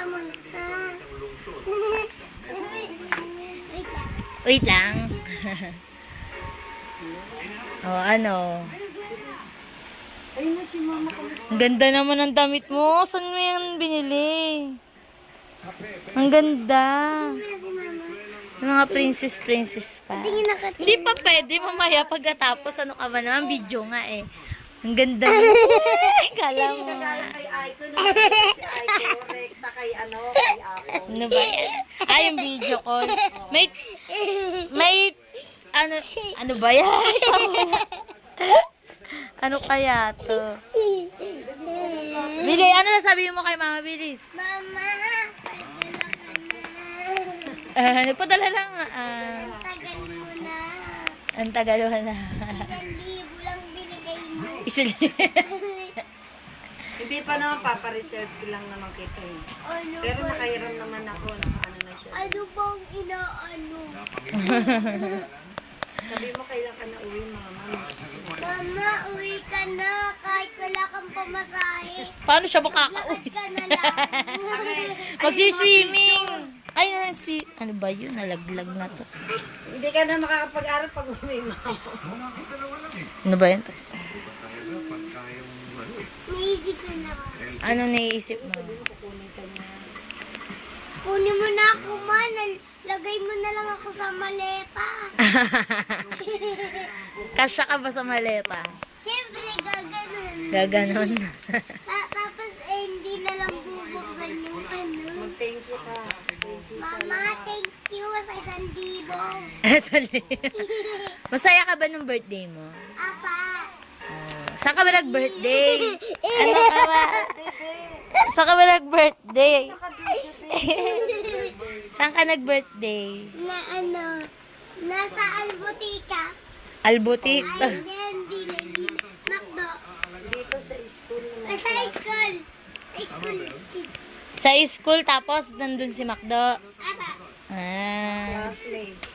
kamusta? Wait lang. Oh, ano? Ayun na si mama ko. Ang ganda naman ng damit mo. Saan mo yan binili? Ang ganda. Mga princess pa. Hindi pa pwede. Mamaya pagkatapos, ano ka ba naman? Video nga eh. Ang ganda mo. Kala mo. Kagaya kay Aiko na si Aiko, rekta kay kay Ako. Ano ba yan? Yung video call. May, ano ba yan? Ano kaya to? Bili, ano sasabihin mo kay Mama Bilis? Mama, Nagpadala lang. ang tagal mo na. Ang tagal mo na. 1,000 lang binigay mo. Hindi pa naman, papareserve ko lang naman kita eh. Ano Pero ba? nakahiram naman ako, nakaano na siya. Ano bang inaano? Sabi mo, kailan ka na uwi, mama? Mama, uwi ka na kahit wala kang pamasahe. Paano siya makaka-uwi? Lakad ka na lang. Magsi-swimming. Ay, ano ba yun? Nalaglag na to. Hindi ka na makakapag-aral pag uwi, mama. Ano ba yan? Naisip ko na. Ano naiisip mo? Kunin mo na ako, man. Lagay mo na lang ako sa maleta. Kasya ka ba sa maleta? Siyempre, gaganon. Gaganon. Tapos, hindi na lang bubuksan yung ano. Mag-thank you ka. Thank you sa Mama, thank you sa 1,000. Masaya ka ba nung birthday mo? Apa. Saan ka ba nag-birthday? Ano ka ba? Saan ka ba nag-birthday? Saan ka nag-birthday? Na ano, nasa Albutika. Albutik. Ay, hindi. Makdo. dito sa school naman. Sa school. Sa school. Sa school, tapos nandun si Macdo. Apa. Classmates.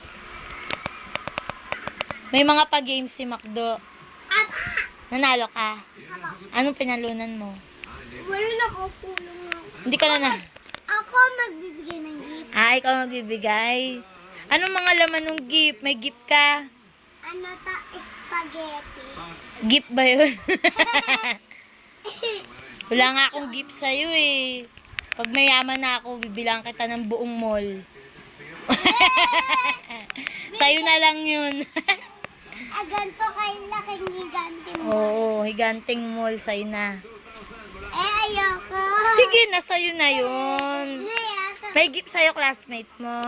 May mga pa-games si Macdo. Apa. Nanalo ka? Anong pinalunan mo? Wala na ko pulong ako. Hindi ka na. Ako magbibigay ng gift. Ikaw magbibigay. Anong mga laman ng gift? May gift ka? Ano ta? Spaghetti. Gift ba yun? Wala nga akong gift sa'yo eh. Pag mayaman na ako, bibilang kita ng buong mall. Sa'yo na lang yun. Ganto kayo laking higante mo. Oo, higanting mall sa'yo na. Ayoko. Sige, nasa'yo na yun. Ayoko. May gift sa'yo, classmate mo.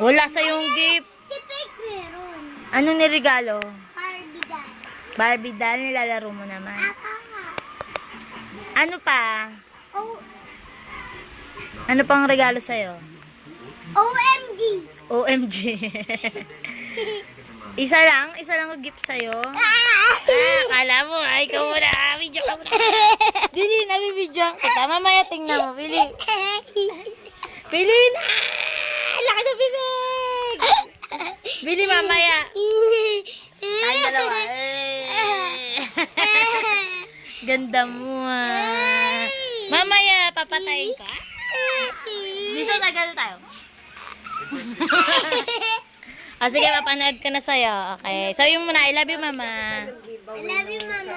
Wala sa'yong gift. Si Pig meron. Ano niregalo? Barbie doll. Barbie doll, nilalaro mo naman. Apa. Ano pa? O, Ano pang regalo sa'yo? OMG. OMG. Isa lang ang gift sa'yo. Kala mo, ikaw muna. Video ka muna. Dili, nabibidyoan kita. Mamaya tingnan mo, Bili. Bili na! Laki na bibig! Bili, mamaya. Tayo dalawa. Ganda mo ah. Mamaya, papatayin ka. Dito tagal tayo. Sige, papanood ka na sa'yo. Okay. Sabi mo muna, I love you, Mama. I love you, Mama.